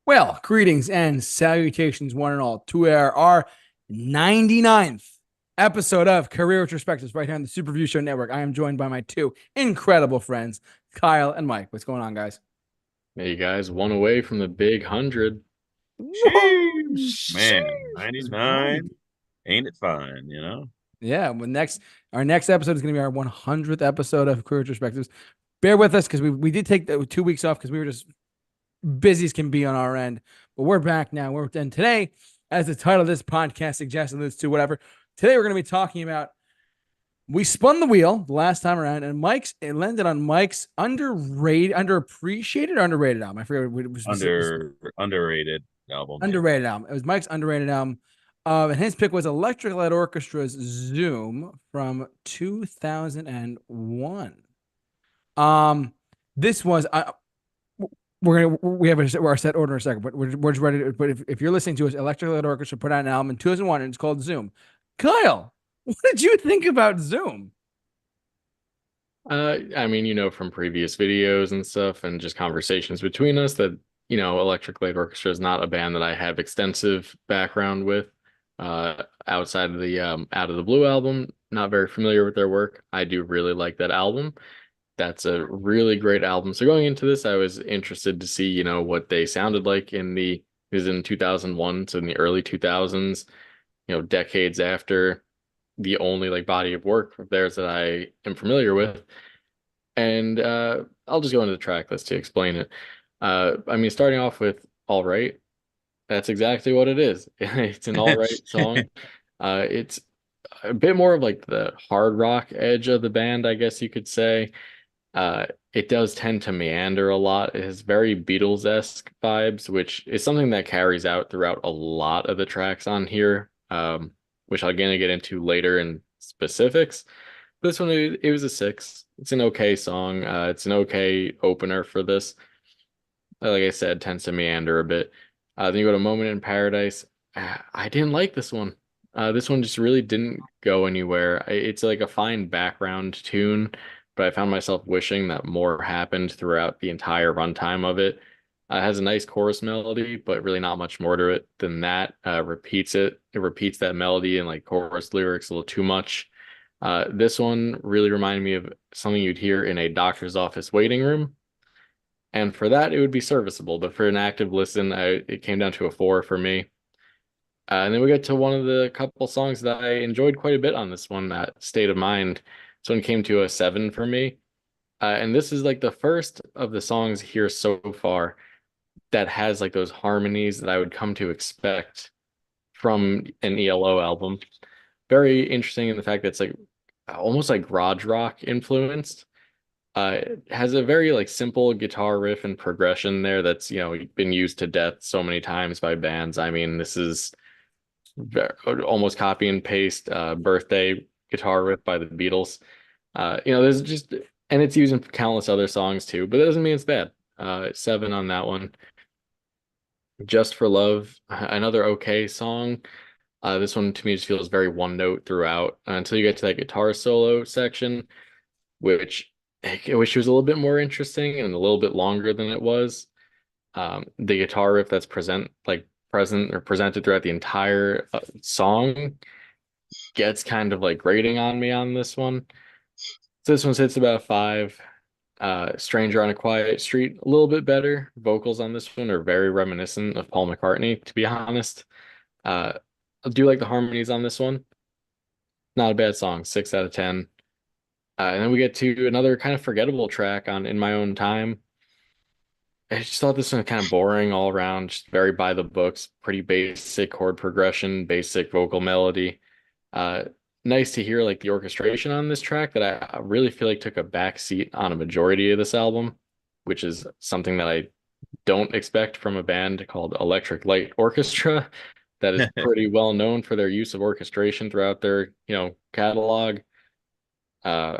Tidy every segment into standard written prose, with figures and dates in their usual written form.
Well, greetings and salutations, one and all, to our 99th episode of Career Retrospectives right here on the Super Review Show Network. I am joined by my two incredible friends, Kyle and Mike. What's going on, guys? Hey guys, one away from the big 100. Whoa, Sheesh, man, sheesh, 99. Ain't it fine, Yeah, our next episode is going to be our 100th episode of Career Retrospectives. Bear with us because we did take the 2 weeks off because we were just busy as can be on our end, but we're back now. And today, as the title of this podcast suggests, and alludes to whatever, today we're going to be talking about. We spun the wheel the last time around, and it landed on Mike's underappreciated, or underrated album. I forget what it was underrated album, yeah. underrated album. It was Mike's underrated album. And his pick was Electric Light Orchestra's Zoom from 2001. This was we have our set order in a second, but we're just ready. But if you're listening to us, Electric Light Orchestra put out an album in 2001, and it's called Zoom. Kyle, what did you think about Zoom? I mean, from previous videos and stuff and just conversations between us that, Electric Light Orchestra is not a band that I have extensive background with. Outside of the Out of the Blue album, not very familiar with their work. I do really like that album. That's a really great album. So going into this, I was interested to see, what they sounded like it was in 2001, so in the early 2000s, decades after the only like body of work of theirs that I am familiar with. And I'll just go into the track list to explain it. I mean, starting off with All Right, that's exactly what it is. It's an all right song. It's a bit more of like the hard rock edge of the band, I guess you could say. It does tend to meander a lot. It has very Beatles-esque vibes, which is something that carries out throughout a lot of the tracks on here, which I'm gonna get into later in specifics. This one, it was a 6. It's an okay song. It's an okay opener for this. Like I said, tends to meander a bit. Then you go to Moment in Paradise. I didn't like this one. This one just really didn't go anywhere. It's like a fine background tune, but I found myself wishing that more happened throughout the entire runtime of it. It has a nice chorus melody, but really not much more to it than that. Repeats it. It repeats that melody and like chorus lyrics a little too much. This one really reminded me of something you'd hear in a doctor's office waiting room. And for that, it would be serviceable. But for an active listen, it came down to a 4 for me. And then we get to one of the couple songs that I enjoyed quite a bit on this one, that State of Mind. This one came to a 7 for me. And this is like the first of the songs here so far that has like those harmonies that I would come to expect from an ELO album. Very interesting in the fact that it's like almost like garage rock influenced. It has a very like simple guitar riff and progression there that's been used to death so many times by bands. I mean, this is almost copy and paste birthday guitar riff by the Beatles. There's just, and it's used in countless other songs too, but that doesn't mean it's bad. 7 on that one. Just for Love, another okay song. This one to me just feels very one note throughout until you get to that guitar solo section, which I wish was a little bit more interesting and a little bit longer than it was. The guitar riff that's present or presented throughout the entire song gets kind of like grating on me on this one. So this one sits about 5. Stranger on a Quiet Street, a little bit better. Vocals on this one are very reminiscent of Paul McCartney, to be honest. I do like the harmonies on this one. Not a bad song, 6 out of 10. And then we get to another kind of forgettable track on In My Own Time. I just thought this one was kind of boring all around, just very by the books, pretty basic chord progression, basic vocal melody. Uh, Nice to hear like the orchestration on this track that I really feel like took a back seat on a majority of this album, which is something that I don't expect from a band called Electric Light Orchestra that is pretty well known for their use of orchestration throughout their, catalog. Uh,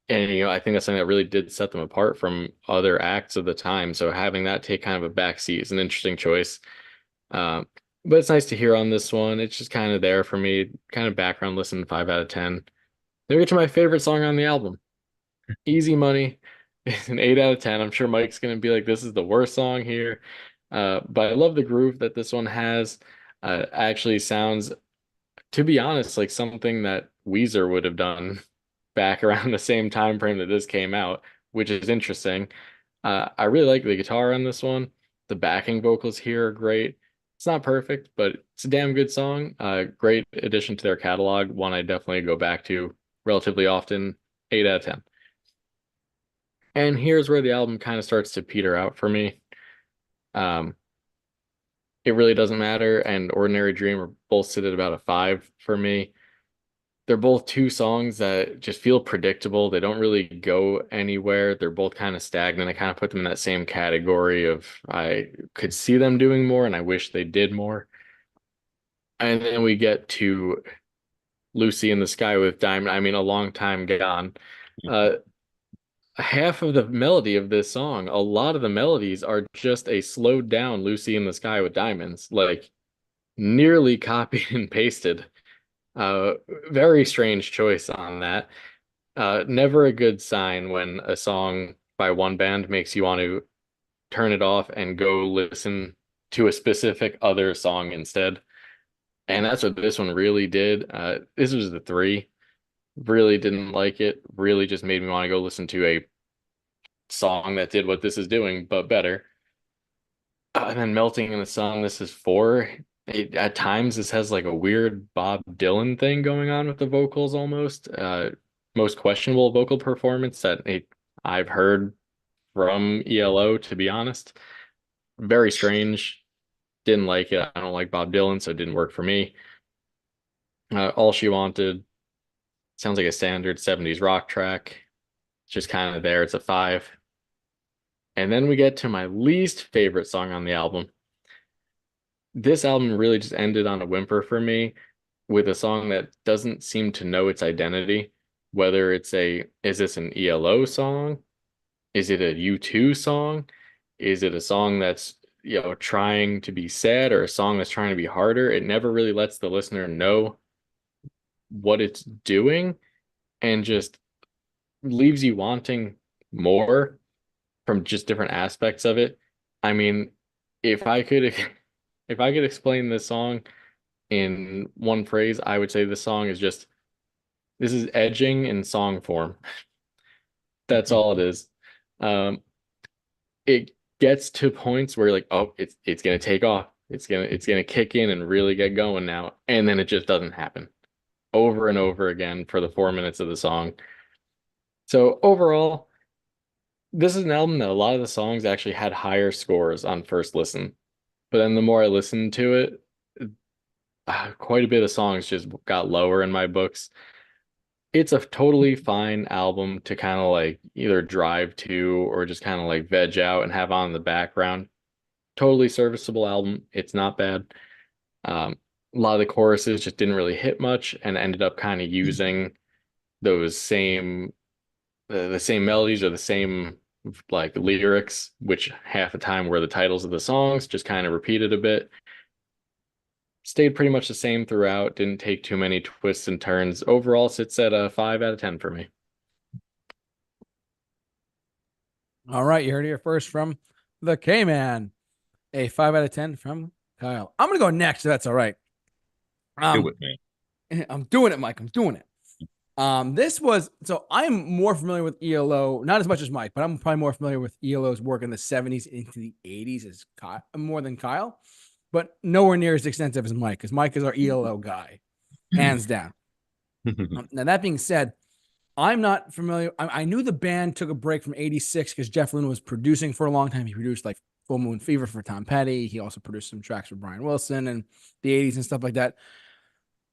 and I think that's something that really did set them apart from other acts of the time. So having that take kind of a backseat is an interesting choice. Um, but it's nice to hear on this one. It's just kind of there for me, kind of background listen, 5 out of 10. Then we get to my favorite song on the album, Easy Money. It's an 8 out of 10. I'm sure Mike's gonna be like, this is the worst song here. But I love the groove that this one has. Actually sounds, to be honest, like something that Weezer would have done back around the same time frame that this came out, which is interesting. I really like the guitar on this one. The backing vocals here are great. It's not perfect, but it's a damn good song. Great addition to their catalog. One I definitely go back to relatively often. 8 out of 10. And here's where the album kind of starts to peter out for me. Um, it really doesn't matter, and Ordinary Dream are both sit at about a 5 for me. They're both two songs that just feel predictable. They don't really go anywhere. They're both kind of stagnant. I kind of put them in that same category of I could see them doing more and I wish they did more. And then we get to Lucy in the Sky with Diamond. I mean, a long time gone. Uh, Half of the melody of this song, a lot of the melodies are just a slowed down Lucy in the Sky with Diamonds, like nearly copied and pasted. Uh, Very strange choice on that. Never a good sign when a song by one band makes you want to turn it off and go listen to a specific other song instead. And that's what this one really did. This was the 3. Really didn't like it. Really just made me want to go listen to a song that did what this is doing, but better. And then Melting in the Sun, this is 4. At times, this has like a weird Bob Dylan thing going on with the vocals almost. Most questionable vocal performance that I've heard from ELO, to be honest. Very strange. Didn't like it. I don't like Bob Dylan, so it didn't work for me. All She Wanted sounds like a standard 70s rock track. Just kind of there. It's a 5. And then we get to my least favorite song on the album. This album really just ended on a whimper for me with a song that doesn't seem to know its identity. Whether is this an ELO song? Is it a U2 song? Is it a song that's, trying to be sad, or a song that's trying to be harder? It never really lets the listener know what it's doing and just leaves you wanting more from just different aspects of it. I mean, if I could if I could explain this song in one phrase, I would say this song is just this is edging in song form. That's all it is. It gets to points where you're like, oh, it's gonna take off. It's gonna kick in and really get going now, and then it just doesn't happen over and over again for the 4 minutes of the song. So overall, this is an album that a lot of the songs actually had higher scores on first listen. But then the more I listened to it, quite a bit of songs just got lower in my books. It's a totally fine album to kind of like either drive to or just kind of like veg out and have on in the background. Totally serviceable album. It's not bad. A lot of the choruses just didn't really hit much and ended up kind of using those same the same melodies or the same like lyrics, which half the time were the titles of the songs, just kind of repeated a bit. Stayed pretty much the same throughout, didn't take too many twists and turns. Overall sits at a 5 out of 10 for me. All right, you heard it here first from the K-Man. A 5 out of 10 from Kyle. I'm gonna go next, if that's all right. Do it, man. I'm doing it, Mike. I'm doing it. This was so I'm more familiar with ELO, not as much as Mike, but I'm probably more familiar with ELO's work in the 70s into the 80s as Kyle, more than Kyle, but nowhere near as extensive as Mike, because Mike is our ELO guy, hands down. Now that being said, I'm not familiar. I knew the band took a break from 86 because Jeff Lynne was producing for a long time. He produced like Full Moon Fever for Tom Petty. He also produced some tracks for Brian Wilson in the 80s and stuff like that.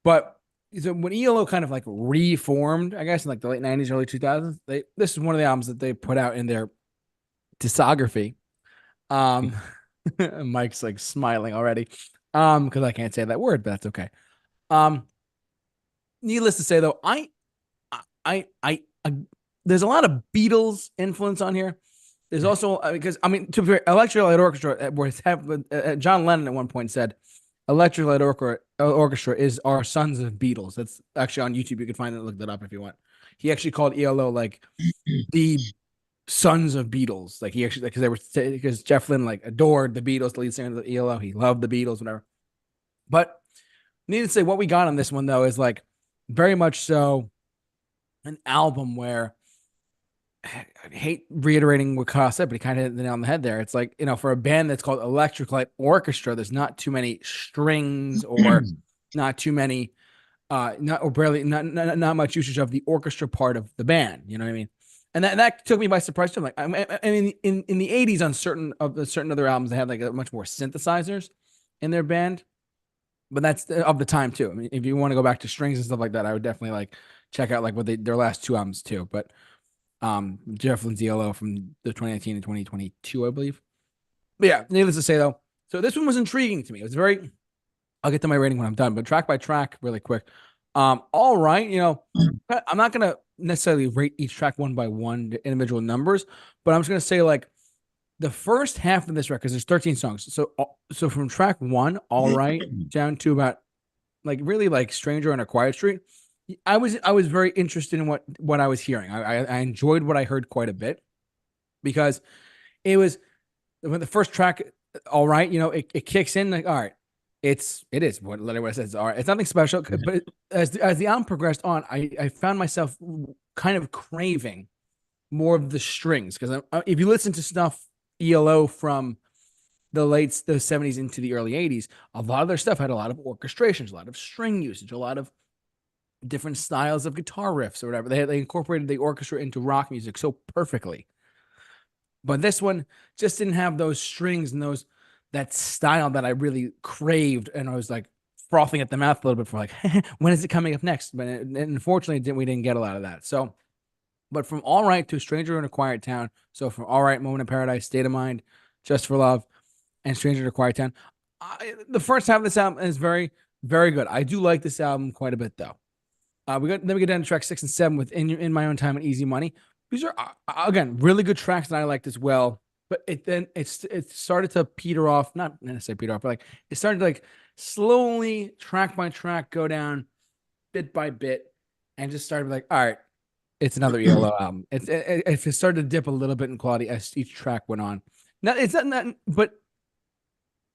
But so when ELO kind of like reformed, I guess in like the late 90s, early 2000s, this is one of the albums that they put out in their discography. Mike's like smiling already. Because I can't say that word, but that's okay. Needless to say though, I there's a lot of Beatles influence on here. There's also because I mean, to be fair, Electric Light Orchestra, where John Lennon at one point said, "Electric Light Orchestra is our sons of Beatles." That's actually on YouTube. You can find it. Look that up if you want. He actually called ELO like the sons of Beatles. Like he actually, because Jeff Lynne like adored the Beatles, the lead singer of the ELO. He loved the Beatles, whatever. But needless to say, what we got on this one though is like very much so an album where I hate reiterating what Kyle said, but he kind of hit the nail on the head there. It's like, for a band that's called Electric Light Orchestra, there's not too many strings or not too many, not or barely not much usage of the orchestra part of the band. You know what I mean? And that took me by surprise too. Like, I mean, in the '80s, on certain other albums, they had like much more synthesizers in their band, but that's of the time too. I mean, if you want to go back to strings and stuff like that, I would definitely like check out like their last two albums too. But Jeff Lynne's ELO from the 2019 and 2022, I believe. But yeah, needless to say though, so this one was intriguing to me. It was very. I'll get to my rating when I'm done, but track by track, really quick. All right, I'm not gonna necessarily rate each track one by one, the individual numbers, but I'm just gonna say like the first half of this record, there's 13 songs. So from track one, all right, down to about like really like Stranger on a Quiet Street. I was very interested in what I was hearing. I enjoyed what I heard quite a bit because it was when the first track, all right, it kicks in like, all right, it is what I said. All right, it's nothing special, but as the album progressed on, I found myself kind of craving more of the strings because if you listen to stuff ELO from the 70s into the early 80s, a lot of their stuff had a lot of orchestrations, a lot of string usage, a lot of different styles of guitar riffs or whatever. They incorporated the orchestra into rock music so perfectly. But this one just didn't have those strings and that style that I really craved. And I was like frothing at the mouth a little bit for like, when is it coming up next? But unfortunately, we didn't get a lot of that. So, but from All Right to Stranger in a Quiet Town. So from All Right, Moment in Paradise, State of Mind, Just for Love, and Stranger in a Quiet Town. The first half of this album is very, very good. I do like this album quite a bit though. We get down to track 6 and 7 with In My Own Time and Easy Money. These are again really good tracks that I liked as well. But it started to peter off, not necessarily peter off, but like it started to like slowly track by track go down bit by bit and just started like, all right, it's another ELO album. It started to dip a little bit in quality as each track went on. Now it's not but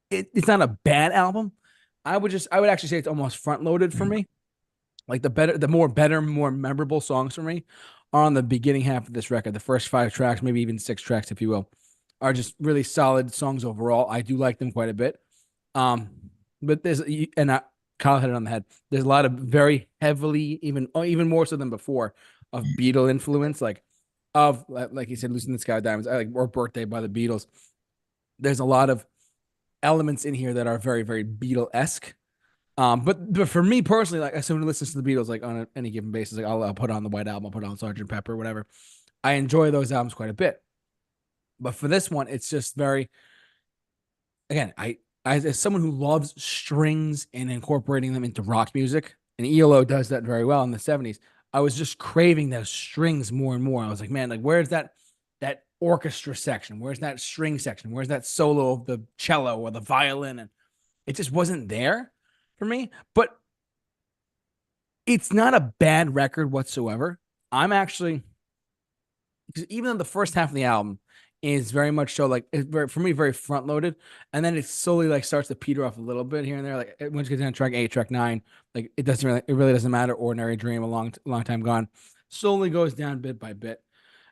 it's not a bad album. I would actually say it's almost front loaded for me. Like the more memorable songs for me are on the beginning half of this record. The first 5 tracks, maybe even 6 tracks, if you will, are just really solid songs overall. I do like them quite a bit. But Kyle hit it on the head. There's a lot of very heavily, even more so than before, of Beatle influence, like you said, "Lucy in the Sky with Diamonds," or "Birthday" by the Beatles. There's a lot of elements in here that are very, very Beatle-esque. But for me personally, like as someone who listens to the Beatles, like on any given basis, like I'll put on the White Album, I'll put on Sgt. Pepper, whatever. I enjoy those albums quite a bit. But for this one, it's just very, again, as someone who loves strings and incorporating them into rock music, and ELO does that very well in the 70s, I was just craving those strings more and more. I was like, man, like where's that orchestra section? Where's that string section? Where's that solo of the cello or the violin? And it just wasn't there for me, but it's not a bad record whatsoever. I'm actually, because even though the first half of the album is very much so like for me very front loaded, and then it slowly like starts to peter off a little bit here and there. Like once you get down to track 8, track 9, like it really doesn't matter. Ordinary Dream, A Long Time Gone, slowly goes down bit by bit,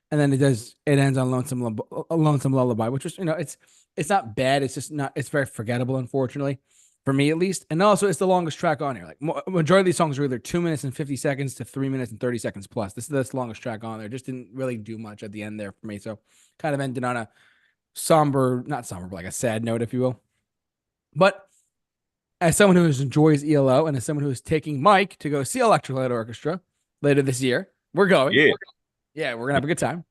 and then it ends on Lonesome Lullaby, which is it's not bad. It's just not. It's very forgettable, unfortunately. For me, at least. And also, it's the longest track on here. Like, majority of these songs are either 2 minutes and 50 seconds to 3 minutes and 30 seconds plus. This is the longest track on there. Just didn't really do much at the end there for me. So, kind of ended on a not somber, but like a sad note, if you will. But as someone who enjoys ELO and as someone who is taking Mike to go see Electric Light Orchestra later this year, we're going. Yeah. We're going to have a good time.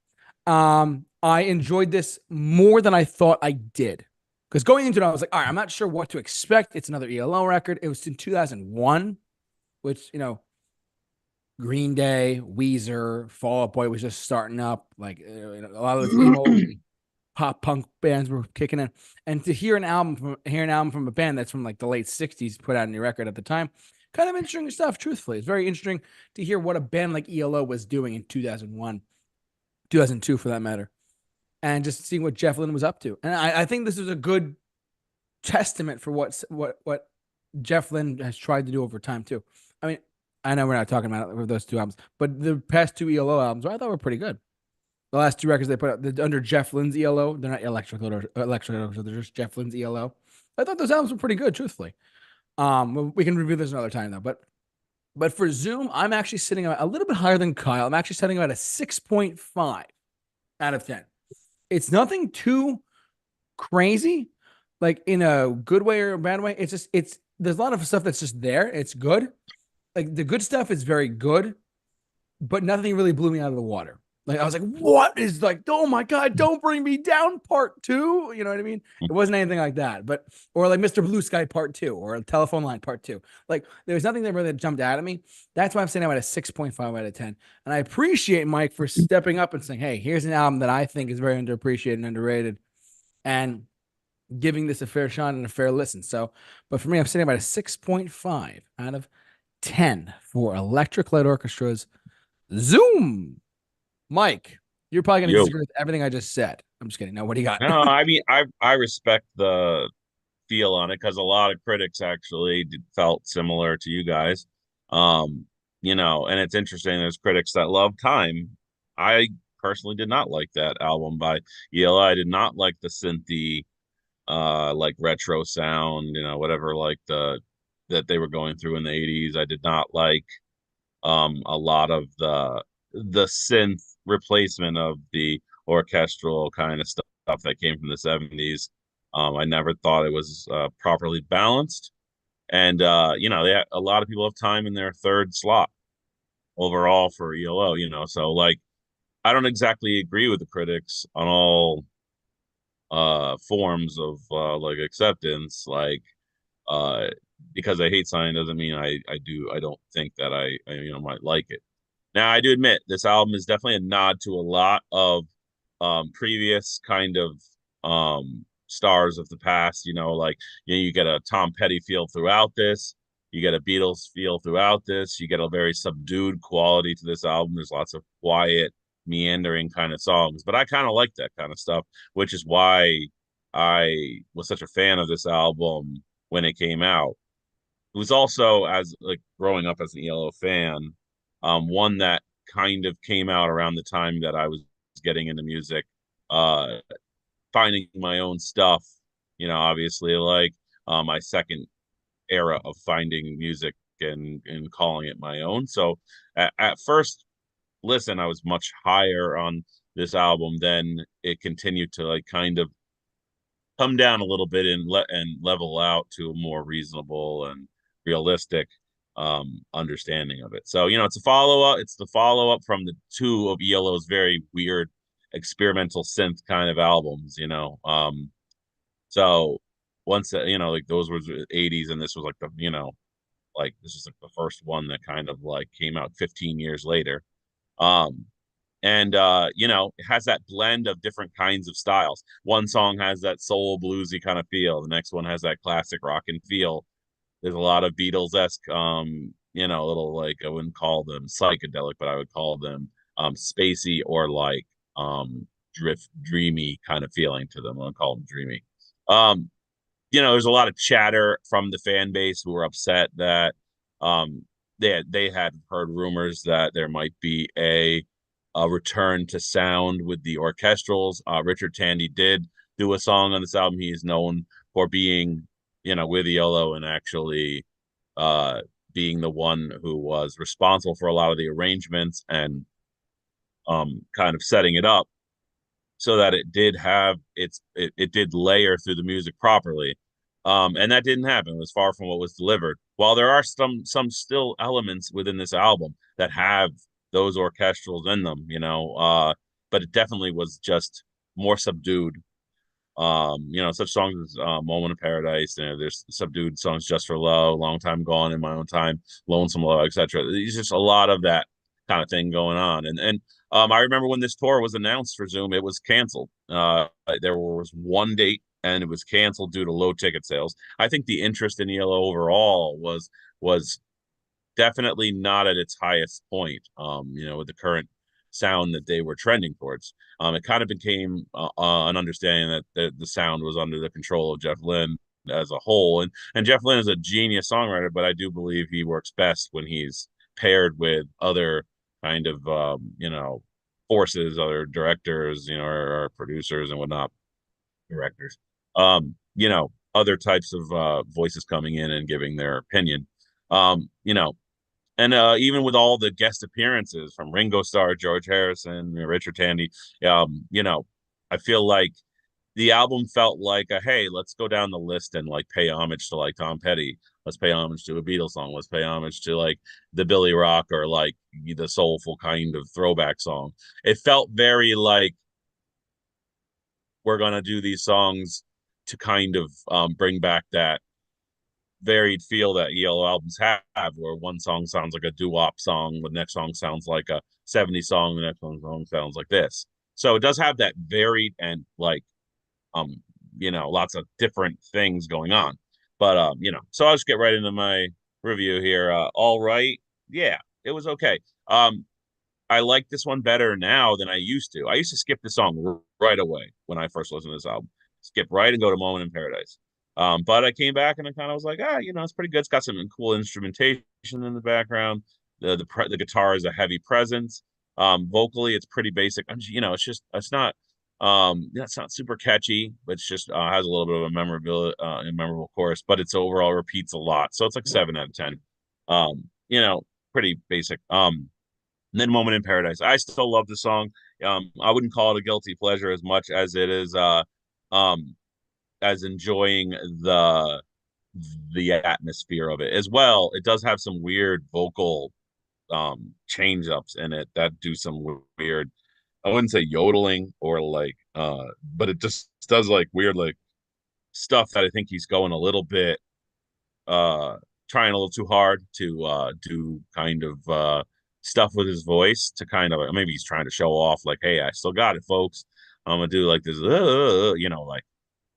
I enjoyed this more than I thought I did. Because going into it, I was like, all right, I'm not sure what to expect. It's another ELO record. It was in 2001, which, Green Day, Weezer, Fall Out Boy was just starting up. Like, a lot of those pop punk bands were kicking in. And to hear an album from a band that's from like the late 60s put out a new record at the time, kind of interesting stuff, truthfully. It's very interesting to hear what a band like ELO was doing in 2001, 2002 for that matter. and just seeing what Jeff Lynne was up to. And I think this is a good testament for what Jeff Lynne has tried to do over time too. I mean, I know we're not talking about those two albums, but the past two ELO albums I thought were pretty good. The last two records they put out under Jeff Lynne's ELO, they're not electric, so they're just Jeff Lynne's ELO. I thought those albums were pretty good, truthfully. We can review this another time though, but for Zoom, I'm actually sitting a little bit higher than Kyle. I'm actually setting about a 6.5 out of 10. It's nothing too crazy, like in a good way or a bad way. It's there's a lot of stuff that's just there. It's good. Like the good stuff is very good, but nothing really blew me out of the water. Like I was like, what is like, oh my God, don't bring me down part 2. You know what I mean? It wasn't anything like that, but or like Mr. Blue Sky part 2 or a Telephone Line part 2. Like there was nothing that really jumped out at me. That's why I'm saying I'm at a 6.5 out of 10. And I appreciate Mike for stepping up and saying, hey, here's an album that I think is very underappreciated and underrated, and giving this a fair shot and a fair listen. So, but for me, I'm sitting about a 6.5 out of 10 for Electric Light Orchestra's Zoom. Mike, you're probably going to disagree with everything I just said. I'm just kidding. Now, what do you got? No, I mean, I respect the feel on it because a lot of critics actually felt similar to you guys. You know, and it's interesting. There's critics that love Time. I personally did not like that album by ELO. I did not like the synthy, like retro sound, you know, whatever, like that they were going through in the 80s. I did not like a lot of the synth replacement of the orchestral kind of stuff that came from the 70s. I never thought it was properly balanced. And you know, they had, a lot of people have Time in their third slot overall for ELO, you know. So like I don't exactly agree with the critics on all forms of like acceptance. Like uh because I hate something doesn't mean I don't think that I you know might like it. Now, I do admit this album is definitely a nod to a lot of previous kind of stars of the past. You know, like you get a Tom Petty feel throughout this. You get a Beatles feel throughout this. You get a very subdued quality to this album. There's lots of quiet, meandering kind of songs, but I kind of like that kind of stuff, which is why I was such a fan of this album when it came out. It was also as like growing up as an ELO fan, one that kind of came out around the time that I was getting into music, uh, finding my own stuff. You know, obviously, like my second era of finding music and calling it my own. So at first listen, I was much higher on this album. Then it continued to like kind of come down a little bit and level out to a more reasonable and realistic understanding of it. So, you know, it's a follow-up, it's the follow-up from the two of ELO's very weird experimental synth kind of albums, you know. So once you know, like those were the 80s and this was like the, you know, like this is like the first one that kind of like came out 15 years later. Um and you know, it has that blend of different kinds of styles. One song has that soul bluesy kind of feel, the next one has that classic rock and feel. There's a lot of Beatles-esque you know, a little like I wouldn't call them psychedelic, but I would call them spacey or like drift dreamy kind of feeling to them. I wouldn't call them dreamy. um you know, there's a lot of chatter from the fan base who were upset that um, they had heard rumors that there might be a return to sound with the orchestrals. Richard Tandy did do a song on this album. He is known for being, you know, with Yolo and actually uh, being the one who was responsible for a lot of the arrangements and kind of setting it up so that it did have it did layer through the music properly. And that didn't happen. It was far from what was delivered. While there are some still elements within this album that have those orchestrals in them, you know, but it definitely was just more subdued. You know, such songs as Moment of Paradise, you know, there's subdued songs, Just for Love, Long Time Gone, In My Own Time, Lonesome Love, etc. There's just a lot of that kind of thing going on. And I remember when this tour was announced for Zoom, it was canceled. There was one date and it was canceled due to low ticket sales. I think the interest in ELO overall was definitely not at its highest point. You know, with the current sound that they were trending towards. It kind of became an understanding that the sound was under the control of Jeff Lynne as a whole. And Jeff Lynne is a genius songwriter, but I do believe he works best when he's paired with other kind of forces, other directors, or producers and whatnot, directors, other types of voices coming in and giving their opinion. um, you know, and even with all the guest appearances from Ringo Starr, George Harrison, Richard Tandy, I feel like the album felt like hey, let's go down the list and like pay homage to like Tom Petty. Let's pay homage to a Beatles song. Let's pay homage to like the Billy Rock or like the soulful kind of throwback song. It felt very like we're gonna do these songs to kind of bring back that varied feel that ELO albums have, where one song sounds like a doo-wop song, the next song sounds like a 70s song, the next song sounds like this. So it does have that varied and like lots of different things going on. But so I'll just get right into my review here. All right. Yeah, it was okay. I like this one better now than I used to. I used to skip the song right away when I first listened to this album. Skip right and go to Moment in Paradise. But I came back and I kind of was like, it's pretty good. It's got some cool instrumentation in the background. The guitar is a heavy presence. Vocally, it's pretty basic. It's not super catchy, but it's just has a little bit of a memorable chorus. But it's overall repeats a lot, so it's like 7 out of 10. Pretty basic. And then Moment in Paradise. I still love the song. I wouldn't call it a guilty pleasure as much as it is um as enjoying the atmosphere of it as well. It does have some weird vocal change ups in it that do some weird, I wouldn't say yodeling or like but it just does like weird like stuff that I think he's going a little bit trying a little too hard to do kind of stuff with his voice to kind of maybe he's trying to show off like, hey, I still got it, folks. I'm gonna do like this, like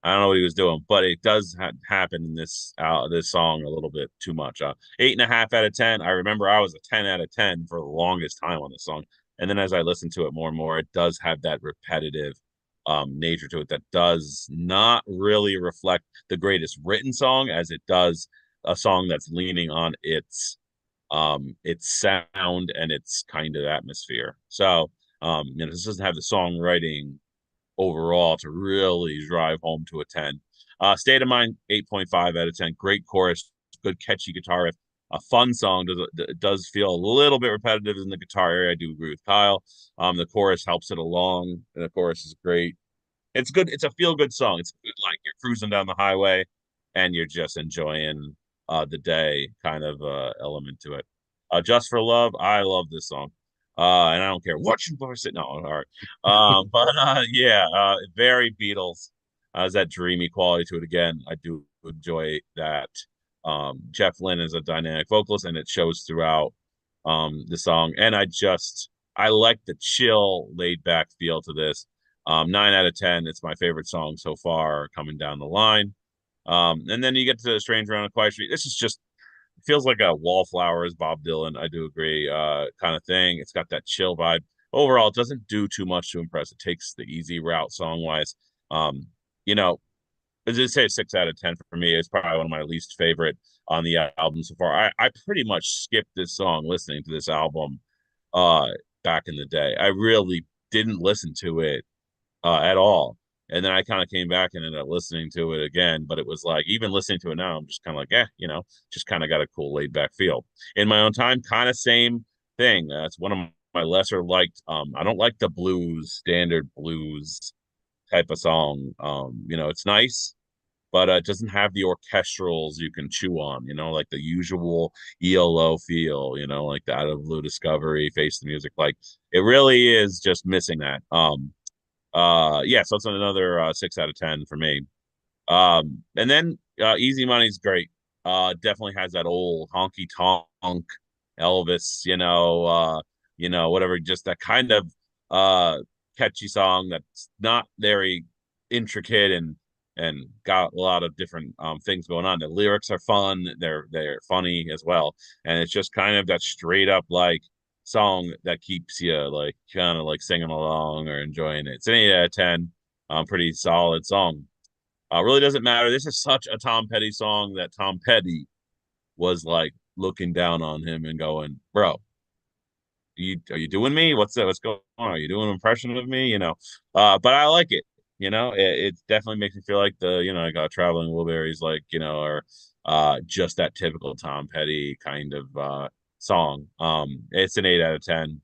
I don't know what he was doing, but it does happen in this song a little bit too much. 8.5 out of 10. I remember I was a 10 out of 10 for the longest time on this song, and then as I listened to it more and more, it does have that repetitive nature to it that does not really reflect the greatest written song as it does a song that's leaning on its sound and its kind of atmosphere. So this doesn't have the songwriting overall to really drive home to a 10. State of Mind, 8.5 out of 10. Great chorus, good catchy guitar riff. A fun song. Does feel a little bit repetitive in the guitar area. I do agree with Kyle. The chorus helps it along, and the chorus is great. It's good. It's a feel good song. It's good, like you're cruising down the highway and you're just enjoying the day kind of element to it. Just for Love, I love this song. And I don't care what you boys say. No, all right. Very Beatles. Has that dreamy quality to it again. I do enjoy that. Jeff Lynne is a dynamic vocalist, and it shows throughout the song. And I like the chill, laid back feel to this. 9 out of 10. It's my favorite song so far coming down the line. And then you get to Stranger on a Quiet Street. This is just feels like a Wallflowers, Bob Dylan. I do agree, kind of thing. It's got that chill vibe. Overall, it doesn't do too much to impress. It takes the easy route song wise. You know, as I say, 6 out of 10 for me. It's probably one of my least favorite on the album so far. I pretty much skipped this song listening to this album uh back in the day. I really didn't listen to it at all. And then I kind of came back and ended up listening to it again. But it was like, even listening to it now, I'm just kind of like, just kind of got a cool laid back feel. In my own time, kind of same thing. That's one of my lesser liked. I don't like the standard blues type of song. It's nice, but it doesn't have the orchestrals you can chew on, like the usual ELO feel, like the Out of Blue Discovery, Face the Music. Like it really is just missing that. So it's another 6 out of 10 for me. And then Easy Money's great. Definitely has that old honky tonk Elvis, whatever, just that kind of catchy song that's not very intricate and got a lot of different things going on. The lyrics are fun, they're funny as well. And it's just kind of that straight up like song that keeps you like kind of like singing along or enjoying it. It's an 8 out of 10. Pretty solid song. Really doesn't matter. This is such a Tom Petty song that Tom Petty was like looking down on him and going, "Bro, are you doing me? What's that? What's going on? Are you doing an impression of me? You know?" But I like it. You know, it definitely makes me feel like I got Traveling Wilburys, like, or just that typical Tom Petty kind of song. It's an 8 out of 10.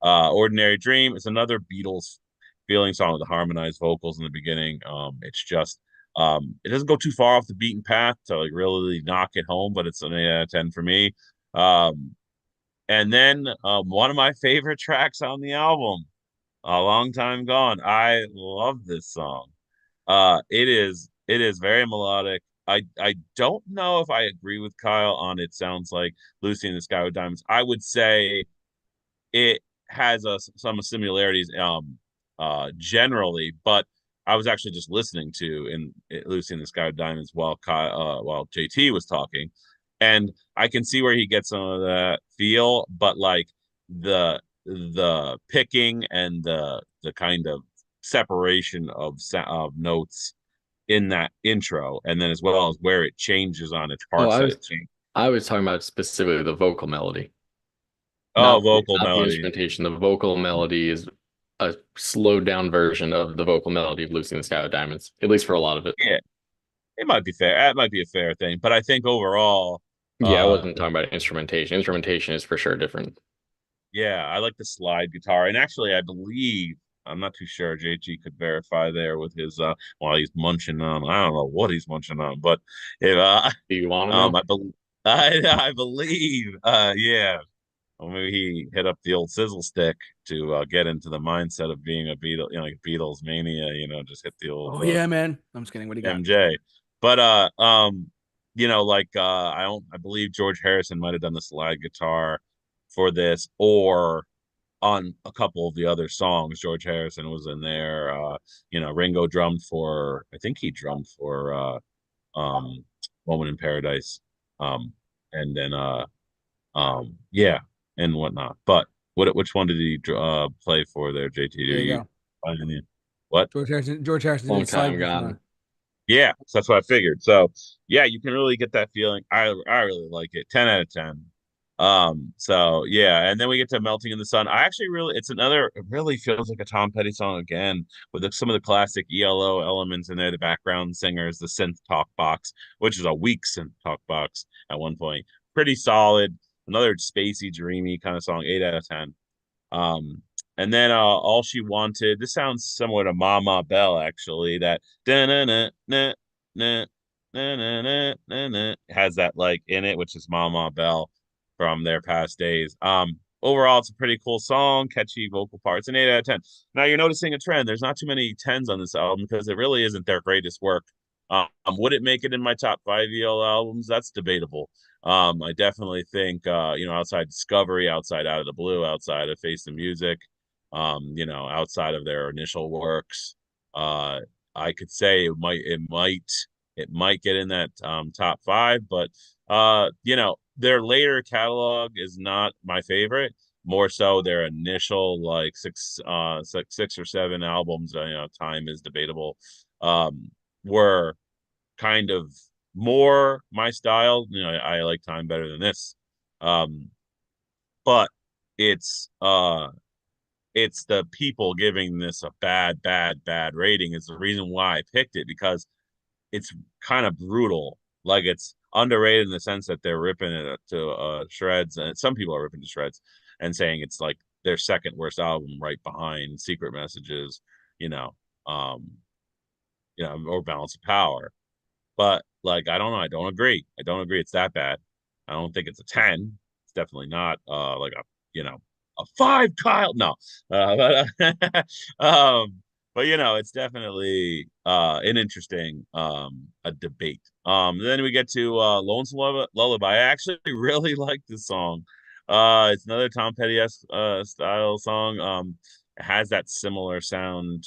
Ordinary Dream is another Beatles feeling song with the harmonized vocals in the beginning. It's just it doesn't go too far off the beaten path to like really knock it home, but it's an 8 out of 10 for me. And then one of my favorite tracks on the album, A Long Time Gone. I love this song. It is very melodic. I don't know if I agree with Kyle on it sounds like Lucy in the Sky with Diamonds. I would say it has some similarities generally, but I was actually just listening to Lucy in the Sky with Diamonds while JT was talking, and I can see where he gets some of that feel, but like the picking and the kind of separation of notes in that intro, and then as well as where it changes on its Oh, parts that it changes. I was talking about specifically the vocal melody. Oh, Not vocal not the melody. instrumentation. The vocal melody is a slowed down version of the vocal melody of Lucy in the Sky with Diamonds, at least for a lot of it. Yeah, it might be fair. That might be a fair thing, but I think overall, Yeah, I wasn't talking about instrumentation. Instrumentation is for sure different. yeah, I like the slide guitar. And actually, I believe I'm not too sure. JG could verify there with his while he's munching on. I don't know what he's munching on, but if Do you want to know? I believe I believe yeah. Well, maybe he hit up the old sizzle stick to get into the mindset of being a Beatle, like Beatles mania. Just hit the old Oh yeah, man. I'm just kidding. What do you got? MJ. But like I believe George Harrison might have done the slide guitar for this, or on a couple of the other songs. George Harrison was in there. Ringo drummed for, I think he drummed for Moment in Paradise. Um and then yeah, and whatnot. But which one did he play for there, JT? There Are you you go. finding it? What? George Harrison Long did slide time guitar. gone. Yeah, so that's what I figured. So yeah, you can really get that feeling. I really like it. 10 out of 10. So yeah, and then we get to Melting in the Sun. I actually really it really feels like a Tom Petty song again, with some of the classic ELO elements in there, the background singers, the synth talk box, which is a weak synth talk box at one point. Pretty solid. Another spacey, dreamy kind of song, 8 out of 10. Um, and then All She Wanted. This sounds similar to Mama Bell, actually. That has that like in it, which is Mama Bell from their past days. Overall, it's a pretty cool song, catchy vocal parts, an 8 out of 10. Now you're noticing a trend. There's not too many tens on this album because it really isn't their greatest work. Would it make it in my top 5 EL albums? That's debatable. I definitely think outside Discovery, outside Out of the Blue, outside of Face the Music, outside of their initial works, I could say it might get in that top 5, but their later catalog is not my favorite. More so their initial like six or seven albums, time is debatable, were kind of more my style. I like Time better than this. Um, but it's the people giving this a bad, bad, bad rating is the reason why I picked it, because it's kind of brutal. Like, it's underrated in the sense that they're ripping it to shreds, and some people are ripping to shreds and saying it's like their second worst album, right behind Secret Messages, you know, um, or Balance of Power. But like, I don't know. I don't agree. I don't agree it's that bad. I don't think it's a 10. It's definitely not like a 5, Kyle. No. But but it's definitely an interesting a debate. Then we get to Lonesome Lullaby. I actually really like this song. It's another Tom Petty style song. It has that similar sound.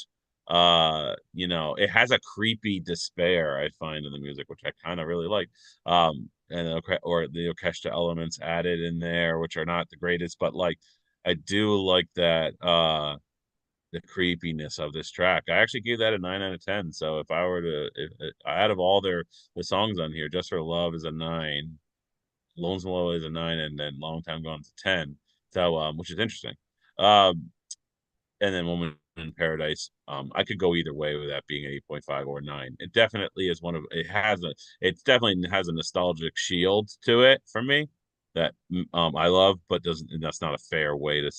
It has a creepy despair, I find, in the music, which I kind of really like. And or the orchestra elements added in there, which are not the greatest, but like I do like that the creepiness of this track. I actually gave that a 9 out of 10. So if I were to out of all the songs on here, Just for Love is a 9, Lonesome Low is a 9, and then Long Time Gone is a 10. So which is interesting. And then Woman in Paradise, I could go either way with that being an 8.5 or 9. It definitely is it definitely has a nostalgic shield to it for me that I love, but doesn't, and that's not a fair way to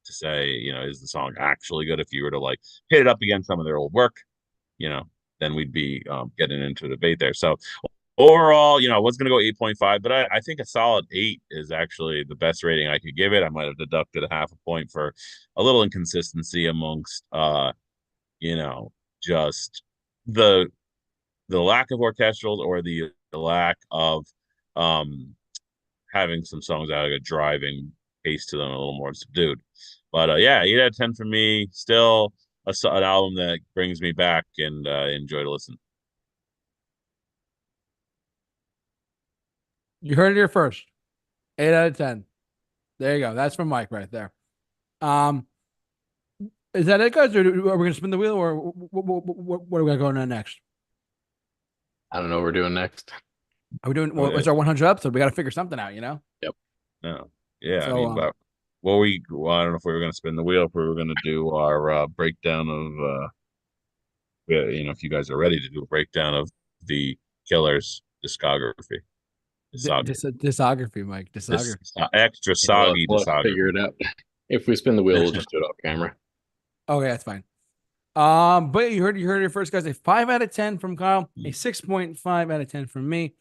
say, is the song actually good? If you were to like hit it up against some of their old work, you know, then we'd be getting into a debate there. So overall, I was going to go 8.5, but I think a solid 8 is actually the best rating I could give it. I might have deducted a half a point for a little inconsistency amongst, just the lack of orchestrals or the lack of having some songs out of a driving pace to them, a little more subdued. But yeah, 8 out of 10 for me. Still an album that brings me back and enjoy to listen. You heard it here first. 8 out of 10. There you go. That's from Mike right there. Is that it, guys? Or are we going to spin the wheel, or what are we going to go next? I don't know what we're doing next. Are we doing? Well, it's our 100th episode. We got to figure something out, Yep. No. Yeah. So, I mean, but I don't know if we were going to spin the wheel, if we were going to do our breakdown of, if you guys are ready to do a breakdown of the Killer's discography. Discography, Mike. Discography. Extra soggy We'll discography. figure it out. If we spin the wheel, we'll just do it off camera. Okay, that's fine. But you heard it first, guys. A 5 out of 10 from Kyle, a 6.5 out of 10 from me,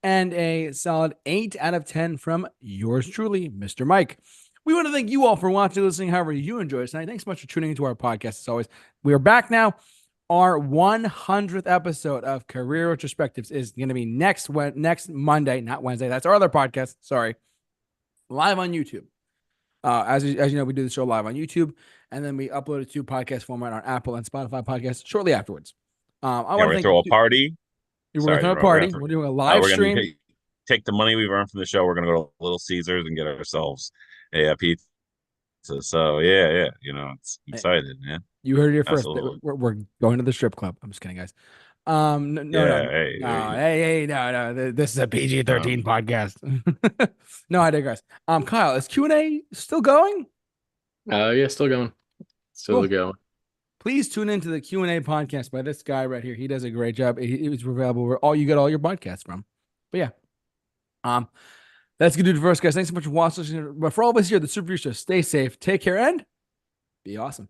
and a solid 8 out of 10 from yours truly, Mr. Mike. We want to thank you all for watching, listening, however you enjoy us tonight. Thanks so much for tuning into our podcast. As always, we are back now. Our 100th episode of Career Retrospectives is going to be next Monday, not Wednesday. That's our other podcast. Sorry, live on YouTube. As you know, we do the show live on YouTube, and then we upload it to podcast format on Apple and Spotify podcasts shortly afterwards. I want to throw a party. We're going to throw a party. We're doing a live stream. Take the money we've earned from the show. We're going to go to Little Caesars and get ourselves a pizza. So yeah, it's excited, man. You heard it here first. We're going to the strip club. I'm just kidding, guys. No. This is a PG-13 podcast. No, I digress. Kyle, is Q&A still going? Yeah, still going. Still going. Please tune into the Q&A podcast by this guy right here. He does a great job. It was available where you get all your podcasts from. But yeah, that's gonna do it for us, guys. Thanks so much for watching. But for all of us here at the Super Review Show, stay safe, take care, and be awesome.